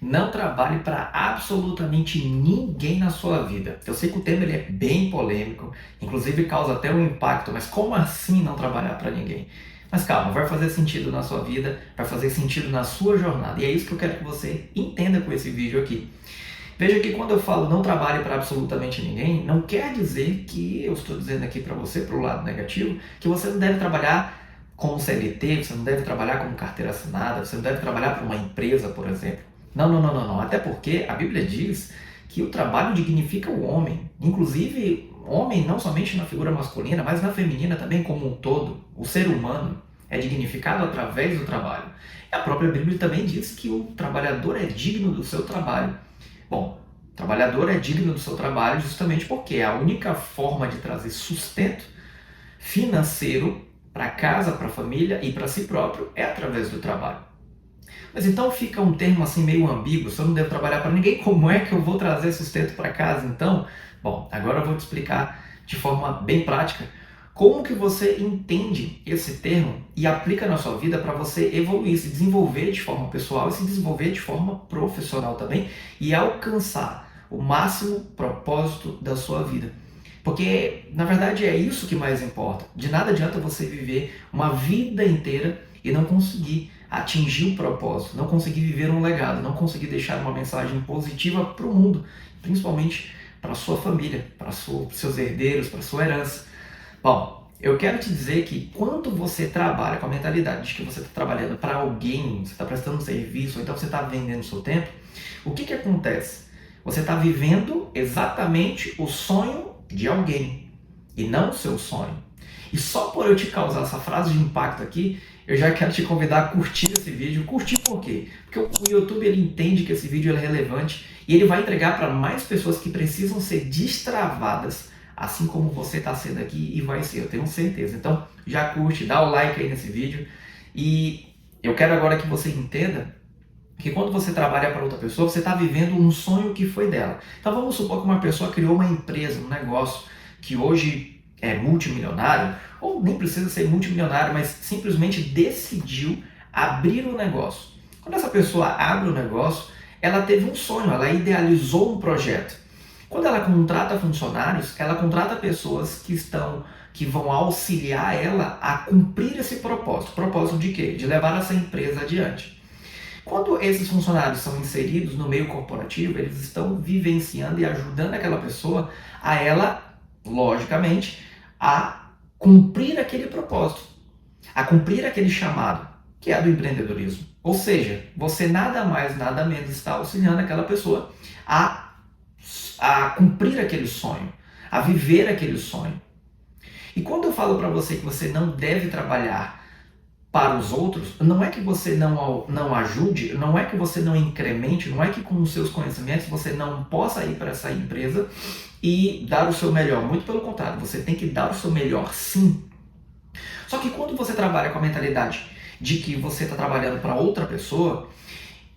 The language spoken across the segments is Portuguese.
Não trabalhe para absolutamente ninguém na sua vida. Eu sei que o tema ele é bem polêmico, inclusive causa até um impacto, mas como assim não trabalhar para ninguém? Mas calma, vai fazer sentido na sua vida, vai fazer sentido na sua jornada. E é isso que eu quero que você entenda com esse vídeo aqui. Veja que quando eu falo não trabalhe para absolutamente ninguém, não quer dizer que eu estou dizendo aqui para você, para o lado negativo, que você não deve trabalhar como CLT, você não deve trabalhar como carteira assinada, você não deve trabalhar para uma empresa, por exemplo. Não, não, não, não, não. Até porque a Bíblia diz que o trabalho dignifica o homem. Inclusive, homem não somente na figura masculina, mas na feminina também como um todo. O ser humano é dignificado através do trabalho. E a própria Bíblia também diz que o trabalhador é digno do seu trabalho. Bom, o trabalhador é digno do seu trabalho justamente porque é a única forma de trazer sustento financeiro para casa, para a família e para si próprio é através do trabalho. Mas então fica um termo assim meio ambíguo, se eu não devo trabalhar para ninguém, como é que eu vou trazer sustento para casa então? Bom, agora eu vou te explicar de forma bem prática como que você entende esse termo e aplica na sua vida para você evoluir, se desenvolver de forma pessoal e se desenvolver de forma profissional também e alcançar o máximo propósito da sua vida. Porque, na verdade, é isso que mais importa. De nada adianta você viver uma vida inteira e não conseguir atingir o propósito, não conseguir viver um legado, não conseguir deixar uma mensagem positiva para o mundo, principalmente para a sua família, para seus herdeiros, para a sua herança. Bom, eu quero te dizer que quando você trabalha com a mentalidade de que você está trabalhando para alguém, você está prestando um serviço, ou então você está vendendo seu tempo, o que acontece? Você está vivendo exatamente o sonho de alguém e não o seu sonho. E só por eu te causar essa frase de impacto aqui, eu já quero te convidar a curtir esse vídeo. Curtir por quê? Porque o YouTube ele entende que esse vídeo é relevante e ele vai entregar para mais pessoas que precisam ser destravadas, assim como você está sendo aqui e vai ser, eu tenho certeza. Então já curte, dá o like aí nesse vídeo e eu quero agora que você entenda que quando você trabalha para outra pessoa, você está vivendo um sonho que foi dela. Então vamos supor que uma pessoa criou uma empresa, um negócio que hoje é multimilionário, ou nem precisa ser multimilionário, mas simplesmente decidiu abrir um negócio. Quando essa pessoa abre o negócio, ela teve um sonho, ela idealizou um projeto. Quando ela contrata funcionários, ela contrata pessoas que vão auxiliar ela a cumprir esse propósito. Propósito de quê? De levar essa empresa adiante. Quando esses funcionários são inseridos no meio corporativo, eles estão vivenciando e ajudando aquela pessoa a ela, logicamente, a cumprir aquele propósito, a cumprir aquele chamado, que é do empreendedorismo. Ou seja, você nada mais, nada menos está auxiliando aquela pessoa a cumprir aquele sonho, a viver aquele sonho. E quando eu falo para você que você não deve trabalhar para os outros, não é que você não ajude, não é que você não incremente, não é que com os seus conhecimentos você não possa ir para essa empresa e dar o seu melhor. Muito pelo contrário, você tem que dar o seu melhor sim. Só que quando você trabalha com a mentalidade de que você está trabalhando para outra pessoa,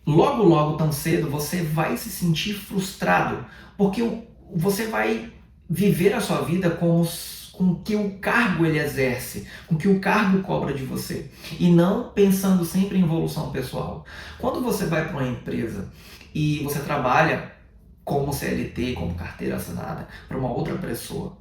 logo, logo, tão cedo, você vai se sentir frustrado, porque você vai viver a sua vida com o que o cargo ele exerce, com o que o cargo cobra de você, e não pensando sempre em evolução pessoal. Quando você vai para uma empresa e você trabalha como CLT, como carteira assinada, para uma outra pessoa,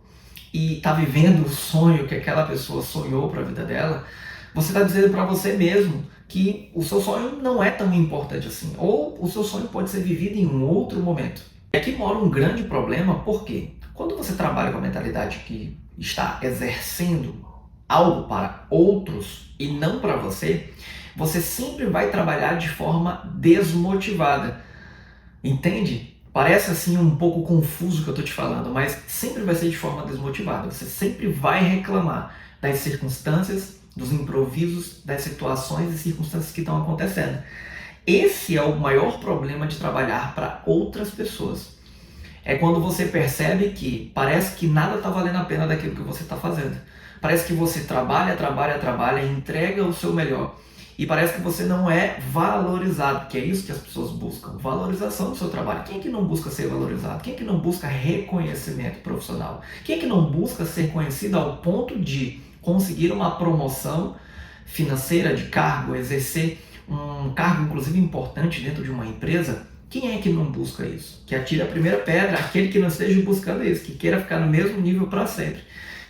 e está vivendo o sonho que aquela pessoa sonhou para a vida dela, você está dizendo para você mesmo que o seu sonho não é tão importante assim, ou o seu sonho pode ser vivido em um outro momento. E aqui mora um grande problema, porque quando você trabalha com a mentalidade que está exercendo algo para outros e não para você, você sempre vai trabalhar de forma desmotivada. Entende? Parece assim um pouco confuso o que eu estou te falando, mas sempre vai ser de forma desmotivada. Você sempre vai reclamar das circunstâncias, dos improvisos, das situações e circunstâncias que estão acontecendo. Esse é o maior problema de trabalhar para outras pessoas. É quando você percebe que parece que nada está valendo a pena daquilo que você está fazendo. Parece que você trabalha, trabalha, trabalha, entrega o seu melhor. E parece que você não é valorizado, que é isso que as pessoas buscam, valorização do seu trabalho. Quem é que não busca ser valorizado? Quem é que não busca reconhecimento profissional? Quem é que não busca ser conhecido ao ponto de conseguir uma promoção financeira de cargo, exercer um cargo inclusive importante dentro de uma empresa Quem é que não busca isso? Que atire a primeira pedra, aquele que não esteja buscando isso, que queira ficar no mesmo nível para sempre.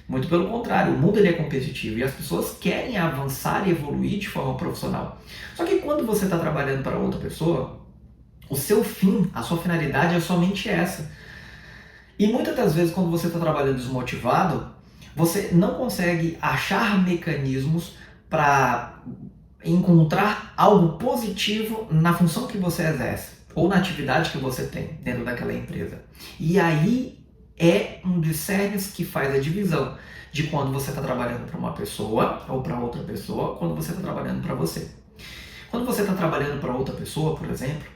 Muito pelo contrário, o mundo ele é competitivo e as pessoas querem avançar e evoluir de forma profissional. Só que quando você está trabalhando para outra pessoa, o seu fim, a sua finalidade é somente essa. E muitas das vezes quando você está trabalhando desmotivado, você não consegue achar mecanismos para encontrar algo positivo na função que você exerce ou na atividade que você tem dentro daquela empresa. E aí é um dos cernes que faz a divisão de quando você está trabalhando para uma pessoa ou para outra pessoa, quando você está trabalhando para você. Quando você está trabalhando para outra pessoa, por exemplo,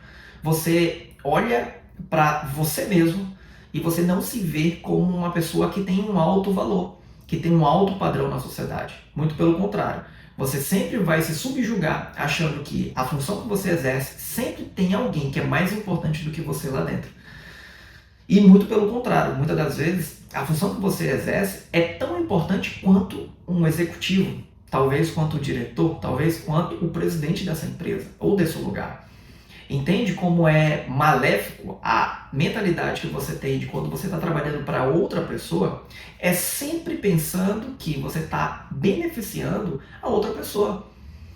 você olha para você mesmo e você não se vê como uma pessoa que tem um alto valor, que tem um alto padrão na sociedade. Muito pelo contrário. Você sempre vai se subjugar achando que a função que você exerce sempre tem alguém que é mais importante do que você lá dentro. E muito pelo contrário, muitas das vezes a função que você exerce é tão importante quanto um executivo, talvez quanto o diretor, talvez quanto o presidente dessa empresa ou desse lugar. Entende como é maléfico a mentalidade que você tem de quando você está trabalhando para outra pessoa? É sempre pensando que você está beneficiando a outra pessoa.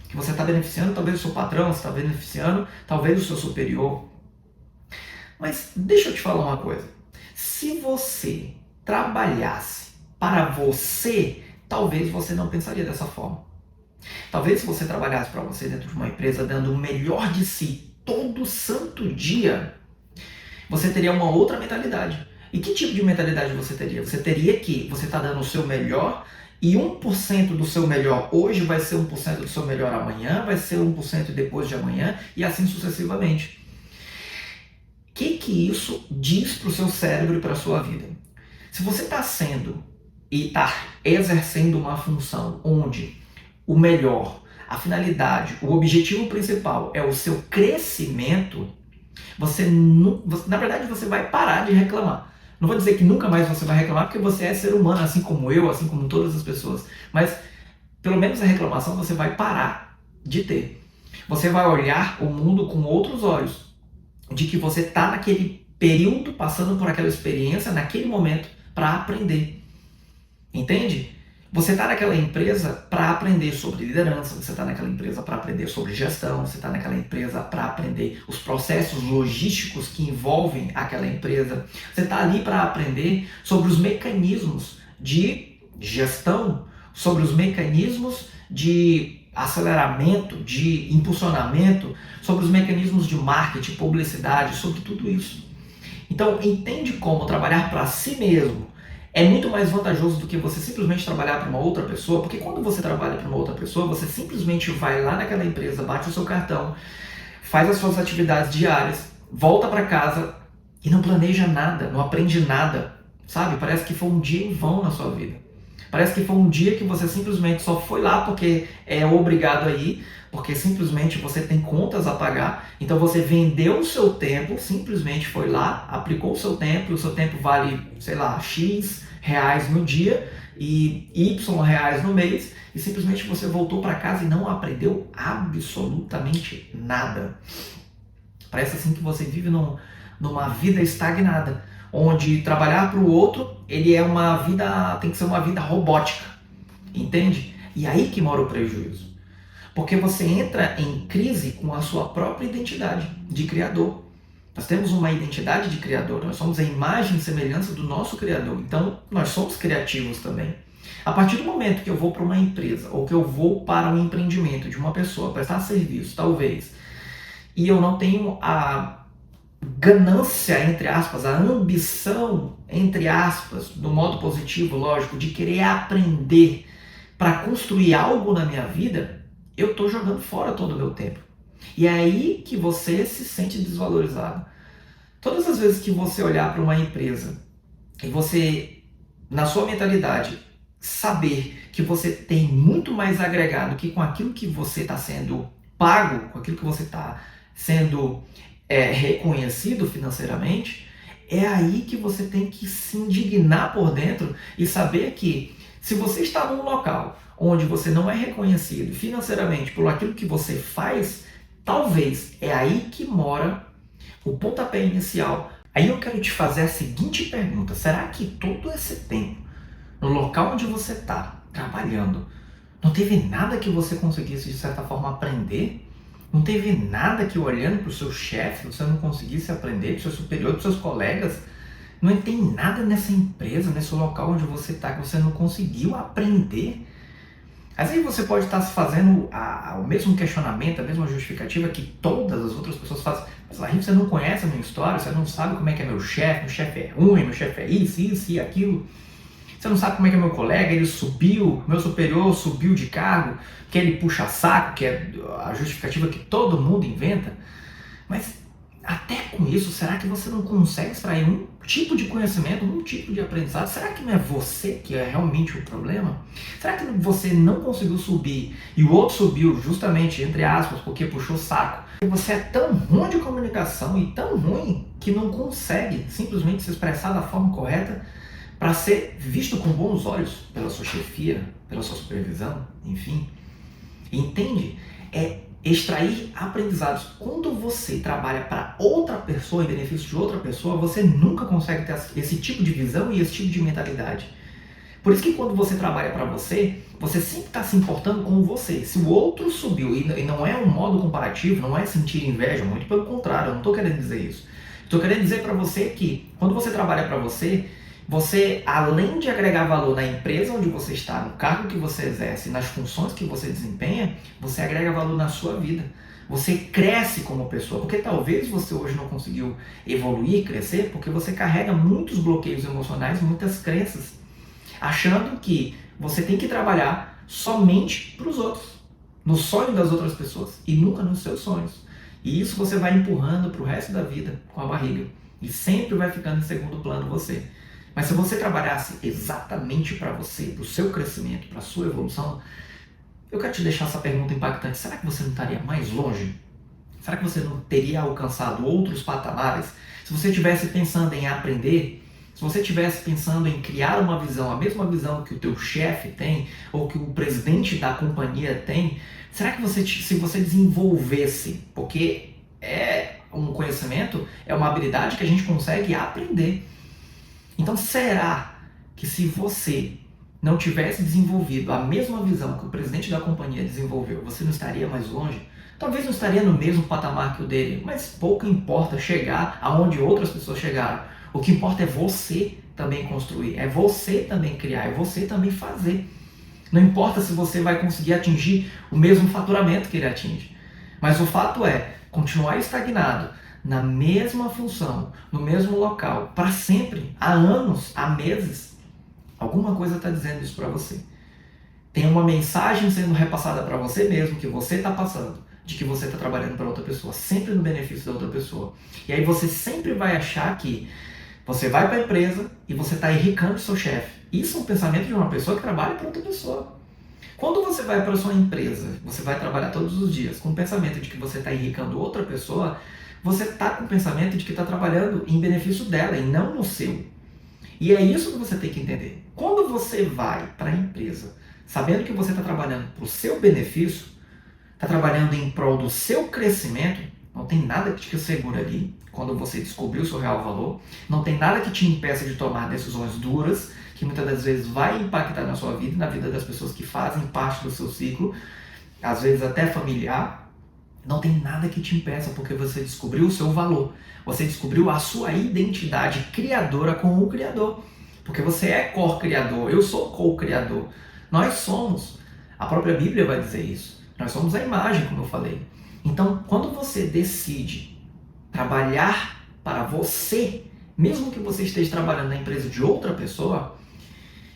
Que você está beneficiando talvez o seu patrão, você está beneficiando talvez o seu superior. Mas deixa eu te falar uma coisa. Se você trabalhasse para você, talvez você não pensaria dessa forma. Talvez se você trabalhasse para você dentro de uma empresa dando o melhor de si todo santo dia, você teria uma outra mentalidade. E que tipo de mentalidade você teria? Você teria que você está dando o seu melhor e 1% do seu melhor hoje vai ser 1% do seu melhor amanhã, vai ser 1% depois de amanhã e assim sucessivamente. O que isso diz para o seu cérebro e para a sua vida? Se você está sendo e está exercendo uma função onde o melhor, a finalidade, o objetivo principal é o seu crescimento, na verdade você vai parar de reclamar. Não vou dizer que nunca mais você vai reclamar, porque você é ser humano, assim como eu, assim como todas as pessoas. Mas pelo menos a reclamação você vai parar de ter. Você vai olhar o mundo com outros olhos, de que você está naquele período, passando por aquela experiência, naquele momento, para aprender. Entende? Você está naquela empresa para aprender sobre liderança, você está naquela empresa para aprender sobre gestão, você está naquela empresa para aprender os processos logísticos que envolvem aquela empresa, você está ali para aprender sobre os mecanismos de gestão, sobre os mecanismos de aceleramento, de impulsionamento, sobre os mecanismos de marketing, publicidade, sobre tudo isso. Então, entende como trabalhar para si mesmo é muito mais vantajoso do que você simplesmente trabalhar para uma outra pessoa, porque quando você trabalha para uma outra pessoa, você simplesmente vai lá naquela empresa, bate o seu cartão, faz as suas atividades diárias, volta para casa e não planeja nada, não aprende nada, sabe? Parece que foi um dia em vão na sua vida. Parece que foi um dia que você simplesmente só foi lá porque é obrigado a ir, porque simplesmente você tem contas a pagar, então você vendeu o seu tempo, simplesmente foi lá, aplicou o seu tempo vale, sei lá, X reais no dia e Y reais no mês, e simplesmente você voltou para casa e não aprendeu absolutamente nada. Parece assim que você vive numa vida estagnada, onde trabalhar para o outro, ele é uma vida, tem que ser uma vida robótica, entende? E aí que mora o prejuízo. Porque você entra em crise com a sua própria identidade de criador. Nós temos uma identidade de criador, nós somos a imagem e semelhança do nosso criador, então nós somos criativos também. A partir do momento que eu vou para uma empresa, ou que eu vou para um empreendimento de uma pessoa, prestar serviço, talvez, e eu não tenho a ganância, entre aspas, a ambição, entre aspas, do modo positivo, lógico, de querer aprender para construir algo na minha vida, eu estou jogando fora todo o meu tempo. E é aí que você se sente desvalorizado. Todas as vezes que você olhar para uma empresa e você, na sua mentalidade, saber que você tem muito mais agregado que com aquilo que você está sendo pago, com aquilo que você está sendo reconhecido financeiramente, é aí que você tem que se indignar por dentro e saber que se você está num local onde você não é reconhecido financeiramente por aquilo que você faz, talvez é aí que mora o pontapé inicial. Aí eu quero te fazer a seguinte pergunta: será que todo esse tempo, no local onde você está trabalhando, não teve nada que você conseguisse, de certa forma, aprender? Não teve nada que, olhando para o seu chefe, você não conseguisse aprender, para o seu superior, para os seus colegas? Não tem nada nessa empresa, nesse local onde você está, que você não conseguiu aprender? Às vezes você pode estar se fazendo o mesmo questionamento, a mesma justificativa que todas as outras pessoas fazem. Mas Larim, você não conhece a minha história, você não sabe como é que é meu chefe é ruim, meu chefe é isso e aquilo. Você não sabe como é que é meu colega, ele subiu, meu superior subiu de cargo, que ele puxa saco, que é a justificativa que todo mundo inventa. Mas até com isso, será que você não consegue extrair um tipo de conhecimento, um tipo de aprendizado? Será que não é você que é realmente o problema? Será que você não conseguiu subir e o outro subiu justamente, entre aspas, porque puxou saco? E você é tão ruim de comunicação e tão ruim que não consegue simplesmente se expressar da forma correta para ser visto com bons olhos pela sua chefia, pela sua supervisão, enfim. Entende? É extrair aprendizados. Quando você trabalha para outra pessoa, em benefício de outra pessoa, você nunca consegue ter esse tipo de visão e esse tipo de mentalidade. Por isso que quando você trabalha para você, você sempre está se importando com você. Se o outro subiu, e não é um modo comparativo, não é sentir inveja, muito pelo contrário, eu não estou querendo dizer isso. Estou querendo dizer para você que quando você trabalha para você, além de agregar valor na empresa onde você está, no cargo que você exerce, nas funções que você desempenha, você agrega valor na sua vida. Você cresce como pessoa, porque talvez você hoje não conseguiu evoluir, crescer, porque você carrega muitos bloqueios emocionais, muitas crenças, achando que você tem que trabalhar somente para os outros, no sonho das outras pessoas e nunca nos seus sonhos. E isso você vai empurrando para o resto da vida com a barriga e sempre vai ficando em segundo plano você. Mas se você trabalhasse exatamente para você, para o seu crescimento, para a sua evolução, eu quero te deixar essa pergunta impactante. Será que você não estaria mais longe? Será que você não teria alcançado outros patamares? Se você estivesse pensando em aprender, se você estivesse pensando em criar uma visão, a mesma visão que o teu chefe tem, ou que o presidente da companhia tem, será que se você desenvolvesse, porque é um conhecimento, é uma habilidade que a gente consegue aprender. Então, será que se você não tivesse desenvolvido a mesma visão que o presidente da companhia desenvolveu, você não estaria mais longe? Talvez não estaria no mesmo patamar que o dele, mas pouco importa chegar aonde outras pessoas chegaram. O que importa é você também construir, é você também criar, é você também fazer. Não importa se você vai conseguir atingir o mesmo faturamento que ele atinge, mas o fato é continuar estagnado na mesma função, no mesmo local, para sempre, há anos, há meses. Alguma coisa está dizendo isso para você. Tem uma mensagem sendo repassada para você mesmo, que você está passando, de que você está trabalhando para outra pessoa, sempre no benefício da outra pessoa. E aí você sempre vai achar que você vai para a empresa e você está enricando o seu chefe. Isso é um pensamento de uma pessoa que trabalha para outra pessoa. Quando você vai para a sua empresa, você vai trabalhar todos os dias com o pensamento de que você está enricando outra pessoa, você está com o pensamento de que está trabalhando em benefício dela e não no seu. E é isso que você tem que entender. Quando você vai para a empresa sabendo que você está trabalhando para o seu benefício, está trabalhando em prol do seu crescimento, não tem nada que te segure ali quando você descobrir o seu real valor, não tem nada que te impeça de tomar decisões duras, que muitas das vezes vai impactar na sua vida e na vida das pessoas que fazem parte do seu ciclo, às vezes até familiar. Não tem nada que te impeça, porque você descobriu o seu valor. Você descobriu a sua identidade criadora com o Criador. Porque você é co-criador, eu sou co-criador. Nós somos. A própria Bíblia vai dizer isso. Nós somos a imagem, como eu falei. Então, quando você decide trabalhar para você, mesmo que você esteja trabalhando na empresa de outra pessoa,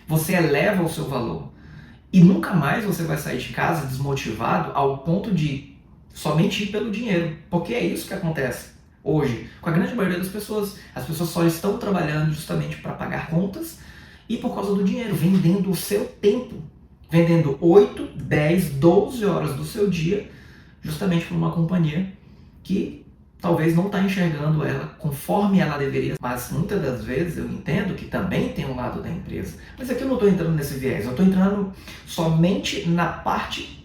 você eleva o seu valor. E nunca mais você vai sair de casa desmotivado ao ponto de somente ir pelo dinheiro, porque é isso que acontece hoje com a grande maioria das pessoas. As pessoas só estão trabalhando justamente para pagar contas e por causa do dinheiro, vendendo o seu tempo, vendendo 8, 10, 12 horas do seu dia justamente para uma companhia que talvez não está enxergando ela conforme ela deveria. Mas muitas das vezes eu entendo que também tem um lado da empresa. Mas aqui eu não estou entrando nesse viés, eu estou entrando somente na parte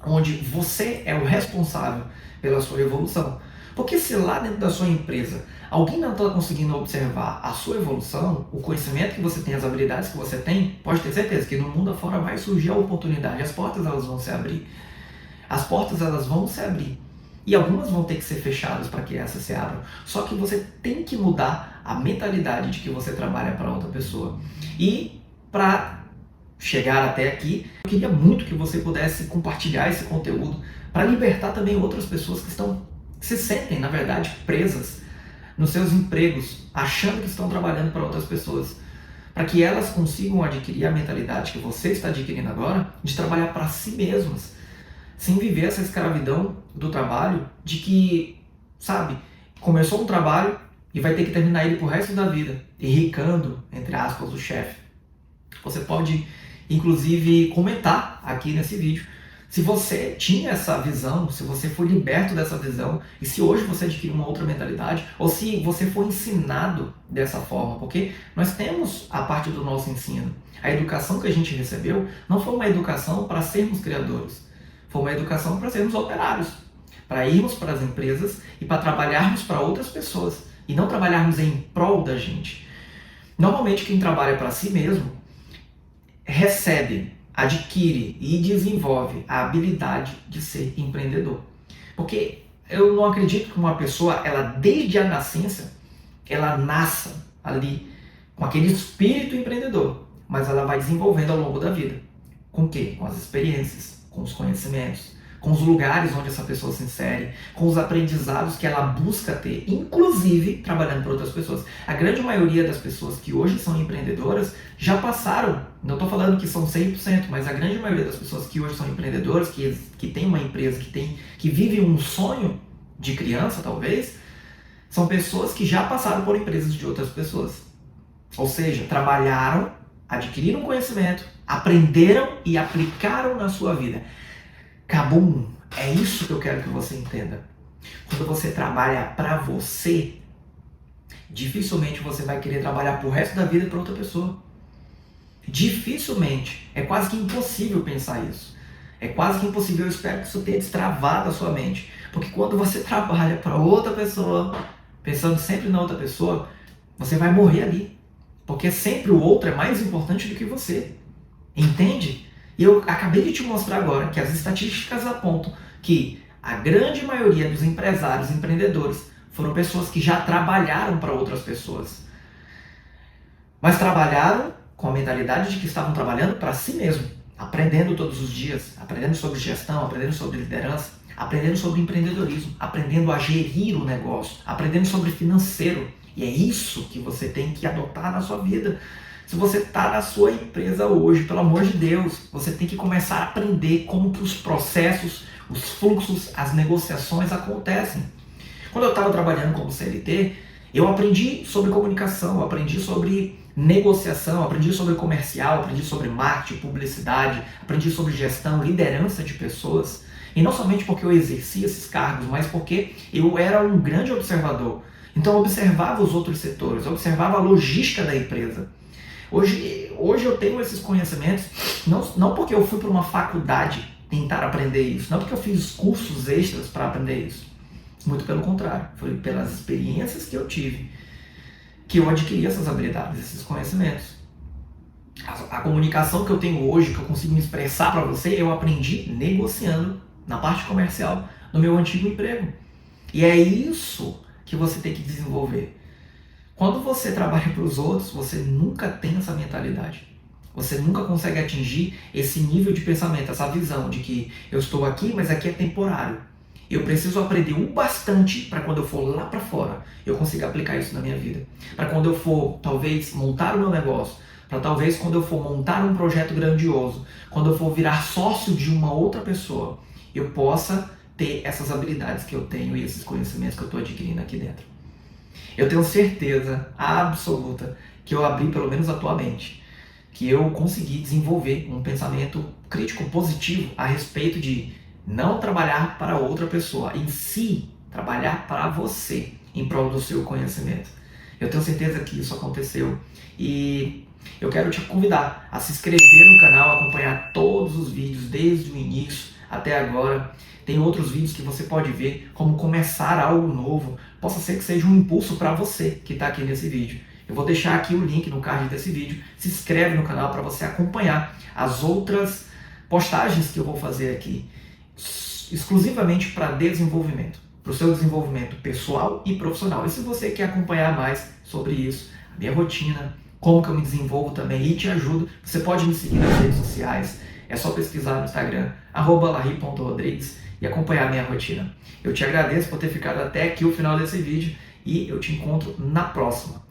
onde você é o responsável pela sua evolução. Porque se lá dentro da sua empresa alguém não está conseguindo observar a sua evolução, o conhecimento que você tem, as habilidades que você tem, pode ter certeza que no mundo afora vai surgir a oportunidade, as portas elas vão se abrir. As portas elas vão se abrir. E algumas vão ter que ser fechadas para que essas se abram. Só que você tem que mudar a mentalidade de que você trabalha para outra pessoa. E para chegar até aqui, eu queria muito que você pudesse compartilhar esse conteúdo para libertar também outras pessoas que se sentem, na verdade, presas nos seus empregos, achando que estão trabalhando para outras pessoas. Para que elas consigam adquirir a mentalidade que você está adquirindo agora de trabalhar para si mesmas, sem viver essa escravidão do trabalho, de que, sabe, começou um trabalho e vai ter que terminar ele pro resto da vida, enricando, entre aspas, o chefe. Você pode, inclusive, comentar aqui nesse vídeo se você tinha essa visão, se você foi liberto dessa visão e se hoje você adquiriu uma outra mentalidade ou se você foi ensinado dessa forma, porque nós temos a parte do nosso ensino. A educação que a gente recebeu não foi uma educação para sermos criadores, foi uma educação para sermos operários, para irmos para as empresas e para trabalharmos para outras pessoas e não trabalharmos em prol da gente. Normalmente quem trabalha para si mesmo recebe, adquire e desenvolve a habilidade de ser empreendedor. Porque eu não acredito que uma pessoa, ela desde a nascença, ela nasça ali com aquele espírito empreendedor, mas ela vai desenvolvendo ao longo da vida. Com o quê? Com as experiências, com os conhecimentos, com os lugares onde essa pessoa se insere, com os aprendizados que ela busca ter, inclusive trabalhando para outras pessoas. A grande maioria das pessoas que hoje são empreendedoras já passaram, não estou falando que são 100%, mas a grande maioria das pessoas que hoje são empreendedoras, que tem uma empresa, que vive um sonho de criança talvez, são pessoas que já passaram por empresas de outras pessoas. Ou seja, trabalharam, adquiriram conhecimento, aprenderam e aplicaram na sua vida. Cabum, é isso que eu quero que você entenda. Quando você trabalha para você, dificilmente você vai querer trabalhar pro resto da vida para outra pessoa. Dificilmente. É quase que impossível pensar isso. É quase que impossível. Eu espero que isso tenha destravado a sua mente. Porque quando você trabalha para outra pessoa, pensando sempre na outra pessoa, você vai morrer ali. Porque sempre o outro é mais importante do que você. Entende? E eu acabei de te mostrar agora que as estatísticas apontam que a grande maioria dos empresários, empreendedores, foram pessoas que já trabalharam para outras pessoas. Mas trabalharam com a mentalidade de que estavam trabalhando para si mesmo, aprendendo todos os dias, aprendendo sobre gestão, aprendendo sobre liderança, aprendendo sobre empreendedorismo, aprendendo a gerir o negócio, aprendendo sobre financeiro. E é isso que você tem que adotar na sua vida. Se você está na sua empresa hoje, pelo amor de Deus, você tem que começar a aprender como que os processos, os fluxos, as negociações acontecem. Quando eu estava trabalhando como CLT, eu aprendi sobre comunicação, eu aprendi sobre negociação, eu aprendi sobre comercial, eu aprendi sobre marketing, publicidade, aprendi sobre gestão, liderança de pessoas. E não somente porque eu exercia esses cargos, mas porque eu era um grande observador. Então eu observava os outros setores, eu observava a logística da empresa. Hoje eu tenho esses conhecimentos, não porque eu fui para uma faculdade tentar aprender isso, não porque eu fiz cursos extras para aprender isso. Muito pelo contrário, foi pelas experiências que eu tive que eu adquiri essas habilidades, esses conhecimentos. A comunicação que eu tenho hoje, que eu consigo me expressar para você, eu aprendi negociando na parte comercial no meu antigo emprego. E é isso que você tem que desenvolver. Quando você trabalha para os outros, você nunca tem essa mentalidade. Você nunca consegue atingir esse nível de pensamento, essa visão de que eu estou aqui, mas aqui é temporário. Eu preciso aprender o bastante para quando eu for lá para fora, eu consiga aplicar isso na minha vida. Para quando eu for, talvez, montar o meu negócio, para talvez quando eu for montar um projeto grandioso, quando eu for virar sócio de uma outra pessoa, eu possa ter essas habilidades que eu tenho e esses conhecimentos que eu estou adquirindo aqui dentro. Eu tenho certeza absoluta que eu abri pelo menos a tua mente, que eu consegui desenvolver um pensamento crítico positivo a respeito de não trabalhar para outra pessoa, em si, trabalhar para você, em prol do seu conhecimento. Eu tenho certeza que isso aconteceu e eu quero te convidar a se inscrever no canal, acompanhar todos os vídeos desde o início até agora. tem outros vídeos que você pode ver como começar algo novo. Possa ser que seja um impulso para você que está aqui nesse vídeo. Eu vou deixar aqui o link no card desse vídeo. Se inscreve no canal para você acompanhar as outras postagens que eu vou fazer aqui, exclusivamente para desenvolvimento, para o seu desenvolvimento pessoal e profissional. E se você quer acompanhar mais sobre isso, a minha rotina, como que eu me desenvolvo também e te ajudo, você pode me seguir nas redes sociais. É só pesquisar no Instagram, @larry.rodrigues, e acompanhar a minha rotina. Eu te agradeço por ter ficado até aqui o final desse vídeo e eu te encontro na próxima.